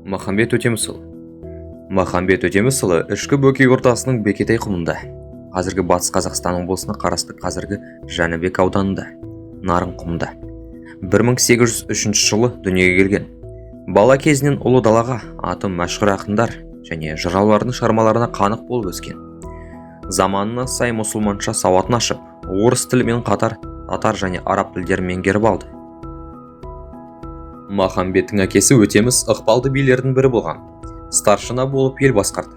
Махамбет Өтемісұлы. Махамбет Өтемісұлы ішкі бөкей ортасының Бекетай құмында, қазіргі Батыс Қазақстан облысына қарасты қазіргі Жәнібек ауданында, Нарын құмында 1803 жылы дүниеге келген. Бала кезінен ұлы далаға, аты мәшһүр ақындар және жыраулардың шығармаларына қанық болып өскен. Заманына сай мұсылманша сауатын ашып, орыс тілімен қатар татар және араб тілдерін меңгеріп алды. Махамбеттің әкесі Өтеміс ықпалды билердің бірі болған. Старшина болып ел басқарды.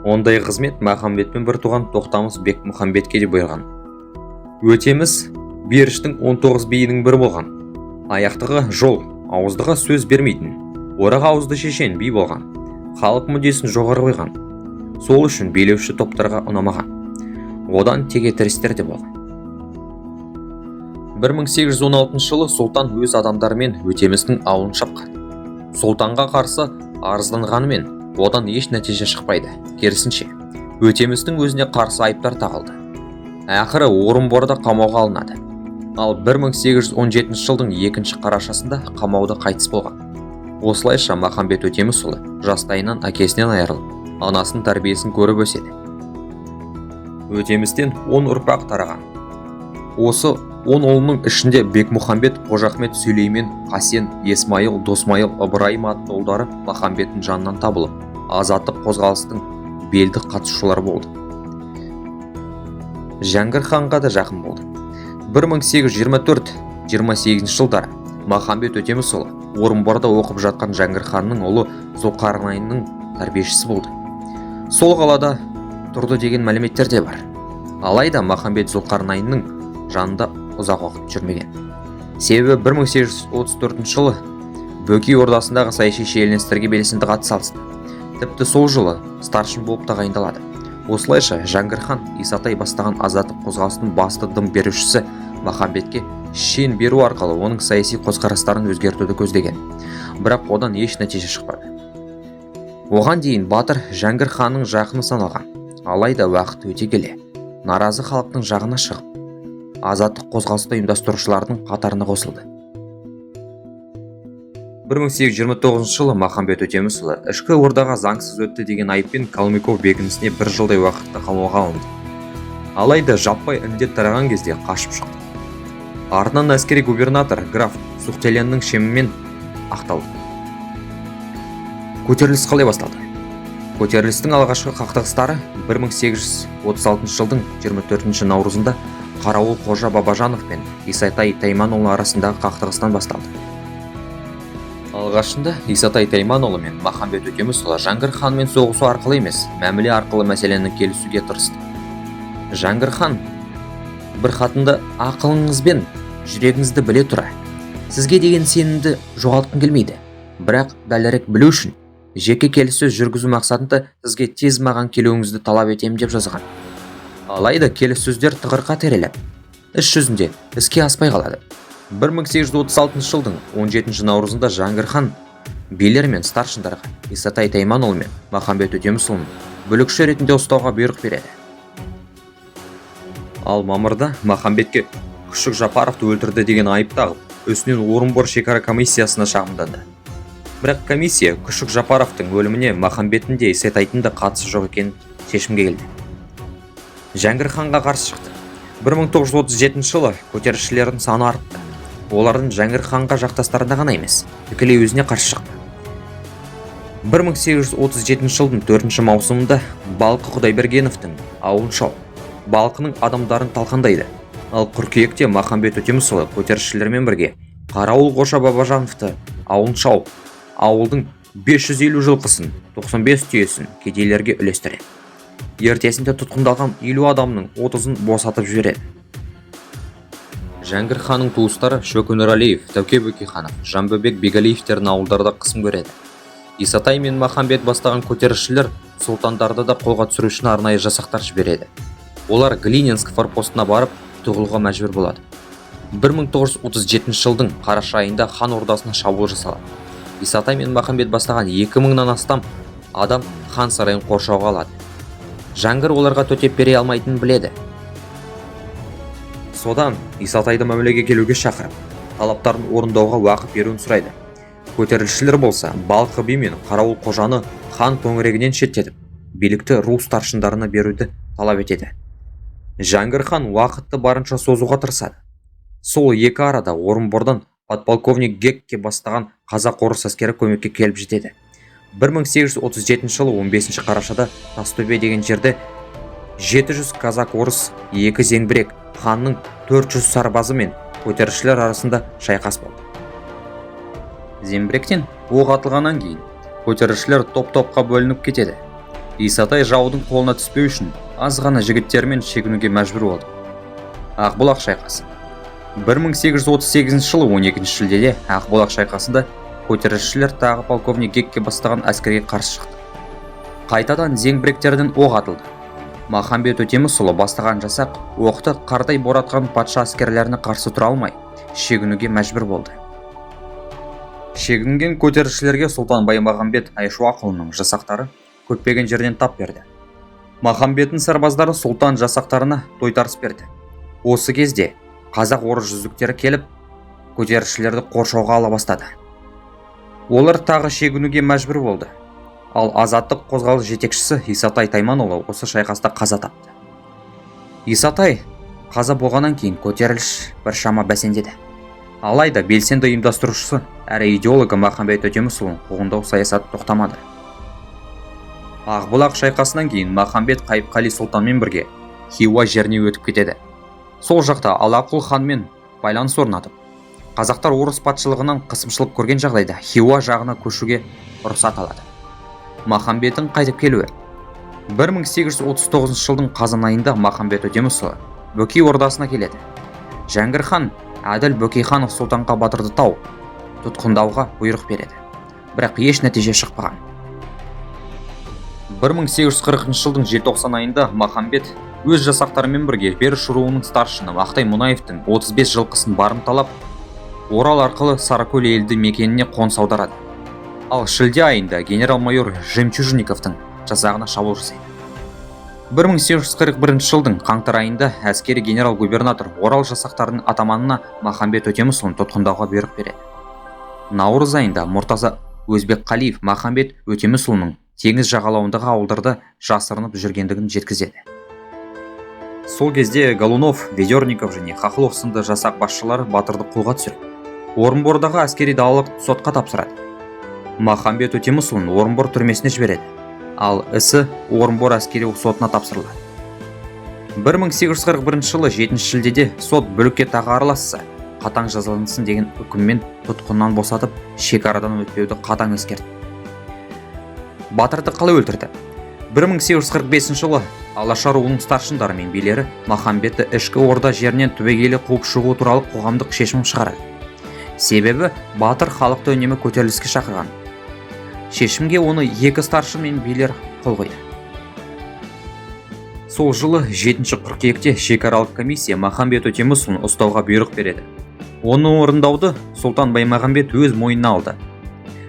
Ондай қызмет Махамбетпен бір туған Тоқтамыс бек Мұхамбетке де бұйырған. Өтеміс Беріштің 19 биінің бірі болған. Аяқтығы жол, ауыздығы сөз бермейтін, орақ ауызды шешен би болған. Халық мүддесін жоғары қойған. Сол үшін билеуші топтарға ұнамаған. Одан текетірістер де болған. 1816 жылы сұлтан өз адамдарымен Өтемістің ауылын шапқан. Сұлтанға қарсы арызданғанымен одан еш нәтиже шықпайды. Керісінше, Өтемістің өзіне қарсы айыптар тағылды. Ақыры Орынборда қамауға алынады. Ал 1817 жылдың 2 қарашасында қамауда қайтыс болған. Осылайша Махамбет Өтемісұлы жастайынан әкесінен айырылып, анасының тәрбиесін көріп өседі. Өтемістен 10 ұрпақ тараған. Осы 10 ұлының ішінде Бекмұхамбет, Қожахмет, Сүлеймен, Қасен, Есмайыл, Досмайыл, Ыбырайым атты ұлдары Махамбеттің жанынан табылып, азаттық қозғалыстың белді қатысушылары болды. Жәңгір ханға да жақын болды. 1824-28 жылдары Махамбет Өтемісұлы Орынборда оқып жатқан Жәңгір ханның ұлы Зұлқарнайынның тәрбиешісі болды. Сол қалада тұрды деген мәліметтер де бар. Алайда Махамбет Зұлқарнайынның жанында ұзақ уақыт жүрмеген. Себебі 1834 жылы Бөкей ордасындағы саяси шиеленістерге белсенді қатыса. Тіпті сол жылы старшын болып тағайындалады. Осылайша Жәңгір хан Исатай бастаған азаттық қозғалыстың басты дым берушісі Махамбетке шен беру арқылы оның саяси көзқарастарын өзгертуді көздеген. Бірақ одан еш нәтиже шықпады. Оған дейін батыр Жәңгір ханның жақыны саналған. Алайда уақыт өте келе наразы халықтың жағына шығып, азаттық қозғалысты ұйымдастырушылардың қатарына қосылды. 1829 жылы Махамбет Өтемісұлы ішкі ордаға заңсыз өтті деген айыппен Калмыков бекінісіне 1 жылдай уақытта қамауға алынды. Алайда жаппай індет тараған кезде қашып шықты. Артынан әскери губернатор граф Сухтеленнің шемімен ақталды. Көтеріліс қалай басталды? Көтерілістің алғашқы қақтығыстары 1836 жылдың 24 наурызында Қарауыл Қожа Бабажанов пен Исатай Тайманұлы арасындағы қақтығыстан басталды. Алғашында Исатай Тайманұлы мен Махамбет Өтемісұлы Жәңгір ханмен соғысу арқылы емес, мәміле арқылы мәселені келісуге тырысты. Жәңгір хан бір хатында ақылыңызбен жүрегіңізді біле тұра, сізге деген сенімді жоғалтқым келмейді, бірақ дәлірек білу үшін жеке келіссөз жүргізу мақсатында сізге тез маған келуіңізді талап етемін деп жазған. Алайда келіссөздер тығырыққа тіреліп, іс жүзінде іске аспай қалады. 1836 жылдың 17 наурызында Жәңгір хан билер мен старшындарға Исатай Тайманұлы мен Махамбет Өтемісұлын бүлікші ретінде ұстауға бұйрық береді. Ал мамырда Махамбетке Күшік Жапаровты өлтірді деген айып тағып, үстінен Орынбор шекара комиссиясына шағымданды. Бірақ комиссия Күшік Жапаровтың өліміне Махамбеттің де Исатайдың да қатысы жоқ екенін шешімге келді. Жәңгір ханға қарсы шықты. 1937 жылы көтерілісшілердің саны артты. Олардың Жәңгір ханға жақтастарына ғана емес, тікелей өзіне қарсы шықты. 1837 жылдың 4 маусымында Балқы Құдайбергеновтың ауылын шауып, Балқының адамдарын талқандайды. Ал қыркүйекте Махамбет Өтемісұлы көтерілісшілермен бірге Қарауыл Қожа Бабажановты ауылын шауып, ауылдың 550 жылқысын, 95 түйесін кедейлерге үлестіреді. Ертесінде тұтқындалған 50 адамның 30-ын босатып жібереді. Жәңгір ханның туыстары Шөкі Нұралиев, Тәуке Бөкейханов, Жанбөбек Бегалиевтердің ауылдарда қысым көреді. Исатай мен Махамбет бастаған көтерілісшілер сұлтандарды да қолға түсіру үшін арнайы жасақтар жібереді. Олар Глининск форпостына барып тығылуға мәжбүр болады. 1937 жылдың қараша айында хан ордасына шабуыл жасалады. Исатай мен Махамбет бастаған 2000-нан астам адам хан сарайын қоршауға алады. Жәңгір оларға төтеп бере алмайтынын біледі. Содан Исатайды мәмілеге келуге шақырып, талаптарын орындауға уақыт беруін сұрайды. Көтерілісшілер болса Балқы би мен Қарауыл қожаны хан төңірегінен шеттетіп, билікті ру старшындарына беруді талап етеді. Жәңгір хан уақытты барынша созуға тырысады. Сол екі арада Орынбордан подполковник Гекке бастаған қазақ-орыс әскері көмекке келіп жетеді. 1837 жылы 15 қарашада Тастөбе деген жерде 700 казак-орыс, 2 зеңбірек, ханның 400 сарбазы мен көтерілісшілер арасында шайқас болды. Зеңбіректен оқ атылғаннан кейін көтерілісшілер топ-топқа бөлініп кетеді. Исатай жаудың қолына түспеу үшін аз ғана жігіттермен шегінуге мәжбүр болды. Ақбұлақ шайқасы. 1838 жылы 12 шілдеде Ақбұлақ шайқасында көтерілісшілер тағы полковник Гекке бастаған әскерге қарсы шықты. Қайтадан зеңбіректерден оқ атылды. Махамбет Өтемісұлы бастаған жасақ оқты қардай боратқан патша әскерлеріне қарсы тұра алмай, шегінуге мәжбүр болды. Шегінген көтерілісшілерге Сұлтан Баймағамбет Айшуақұлының жасақтары көппеген жерден тап берді. Махамбеттің сарбаздары сұлтан жасақтарына тойтарыс берді. Осы кезде қазақ-орыс жүздіктері келіп, көтерілісшілерді қоршауға ала бастады. Олар тағы шегінуге мәжбүр болды. Ал азаттық қозғалыс жетекшісі Исатай Тайманұлы осы шайқаста қаза тапты. Исатай қаза болғаннан кейін көтеріліс біршама бәсеңдеді. Алайда белсенді ұйымдастырушысы әрі идеологы Махамбет Өтемісұлының қуғындау саясаты тоқтамады. Ақбұлақ шайқасынан кейін Махамбет Қайыпқали сұлтанмен бірге Хиуа жеріне өтіп кетеді. Сол жақта Алақұл ханмен байланыс орнатып, қазақтар орыс патшылығынан қысымшылық көрген жағдайда Хиуа жағына көшуге рұқсат алады. Махамбеттің қайтып келуі. 1839 жылдың қазан айында Махамбет Өтемісұлы Бөкей ордасына келеді. Жәңгір хан Әділ Бөкейханов сұлтанға батырды тау тұтқындауға бұйрық береді. Бірақ еш нәтиже шықпаған. 1840 жылдың желтоқсан айында Махамбет өз жасақтарымен бірге Беріш руының старшыны Ақтай Мұнаевтың 35 жылқысын барымталап, Орал арқылы Сарыкөл елді мекеніне қоныс аударады. Ал шілде айында генерал-майор Жемчужниковтың жасағына шабуыл жасайды. 1841 жылдың қаңтар айында әскери генерал-губернатор Орал жасақтарының атаманына Махамбет Өтемісұлын тұтқындауға бұйрық береді. Наурыз айында Мұртаза Өзбекқалиев Махамбет Өтемісұлының теңіз жағалауындағы ауылдарда жасырынып жүргендігін жеткізеді. Сол кезде Голунов, Ведерников және Хохлов сынды жасақ басшылары батырды қолға түсіріп, Орынбордағы әскери далалық сотқа тапсырады. Махамбет Өтемісұлын Орынбор түрмесіне жібереді, ал ісі Орынбор әскери сотына тапсырылады. 1841 жылы 7 шілдеде сот бүлікке тағы араласса, қатаң жазалансын деген үкіммен тұтқыннан босатып, шекарадан өтпеуді қатаң ескертті. Батырды қалай өлтірді? 1845 жылы Алаша руының старшындары мен билері Махамбетті ішкі орда жерінен түбегейлі қуып шығу туралы қоғамдық шешім шығарады. Себебі батыр халықты үнемі көтеріліске шақырған. Шешімге оны 2 старшын мен билер қол қойды. Сол жылы 7 қыркүйекте шекаралық комиссия Махамбет Өтемісұлын ұстауға бұйрық береді. Оны орындауды Сұлтан Баймағамбет өз мойнына алды.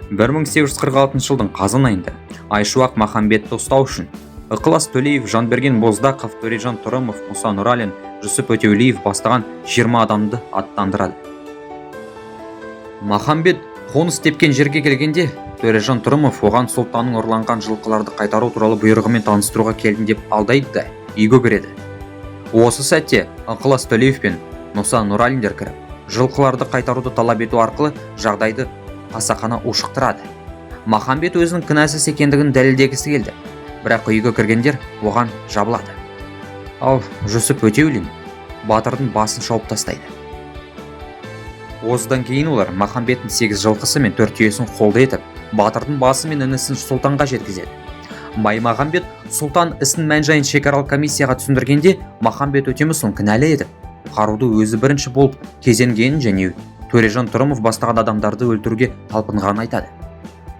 1846 жылдың қазан айында Айшуақ Махамбетті ұстау үшін Ықылас Төлеев, Жанберген Боздақов, Төрежан Тұрымов, Мұса Нұралин, Жүсіп Өтеулиев бастаған 20 адамды аттандырады. Махамбет қоныс тепкен жерге келгенде, Төрежан Тұрымов оған сұлтанның ұрланған жылқыларды қайтару туралы бұйрығымен таныстыруға келдім деп алдайды да үйге кіреді. Осы сәтте Ықылас Төлеев пен Мұса Нұралиндер кіріп, жылқыларды қайтаруды талап ету арқылы жағдайды қасақана ушықтырады. Махамбет өзінің кінәсіз екендігін дәлелдегісі келді, бірақ үйге кіргендер оған жабылады. Ал Жүсіп Өтеулин батырдың басын шауып тастайды. Осыдан кейін олар Махамбеттің 8 жылқысы мен 4 түйесін қолды етіп, батырдың басы мен інісін сұлтанға жеткізеді. Баймағамбет сұлтан ісін мән-жайын шекаралық комиссияға түсіндіргенде, Махамбет Өтемісұлын кінәлі етіп, қаруды өзі бірінші болып кезенгенін және Төрежан Тұрымов бастаған адамдарды өлтіруге талпынғанын айтады.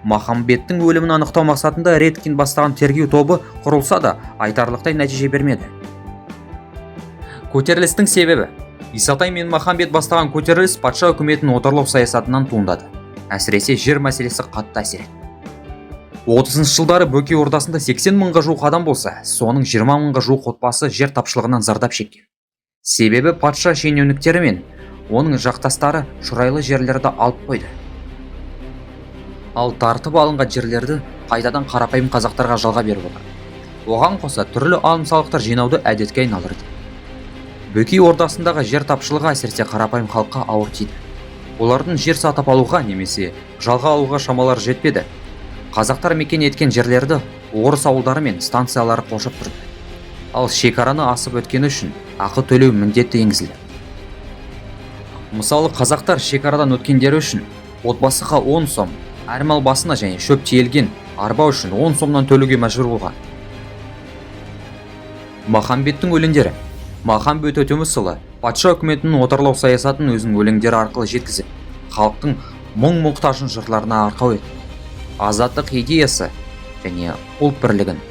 Махамбеттің өлімін анықтау мақсатында Редкин бастаған тергеу тобы құрылса да айтарлықтай нәтиже бермеді. Көтерілістің себебі. Исатай мен Махамбет бастаған көтеріліс патша үкіметінің отарлау саясатынан туындады. Әсіресе жер мәселесі қатты әсер етті. 30 жылдары Бөкей ордасында 80 мыңға жуық адам болса, соның 20 мыңға жуық отбасы жер тапшылығынан зардап шеккен. Себебі патша шенеуніктері мен оның жақтастары шұрайлы жерлерді алып қойды. ал тартып алынған жерлерді қайтадан қарапайым қазақтарға жалға беріп отыр. Оған қоса түрлі алым-салықтар жинауды әдетке айналдырды. Бөкей ордасындағы жер тапшылығы әсіресе қарапайым халыққа ауыр тиді. Олардың жер сатып алуға немесе жалға алуға шамалары жетпеді. Қазақтар мекен еткен жерлерді орыс ауылдары мен станциялары қоршап тұрды. Ал шекараны асып өткені үшін ақы төлеу міндетті енгізілді. Мысалы, қазақтар шекарадан өткендері үшін отбасыға 10 сом, әр мал басына және шөп тиелген арба үшін 10 сомнан төлеуге мәжбүр болған. Махамбеттің өлеңдері. Махамбет Өтемісұлы патша үкіметінің отарлау саясатын өзінің өлеңдері арқылы жеткізіп, халықтың мұң-мұқтажын жырларына арқау етті. Азаттық идеясы және ұлт бірлігін,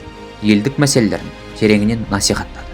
елдік мәселелерін тереңінен насихаттады.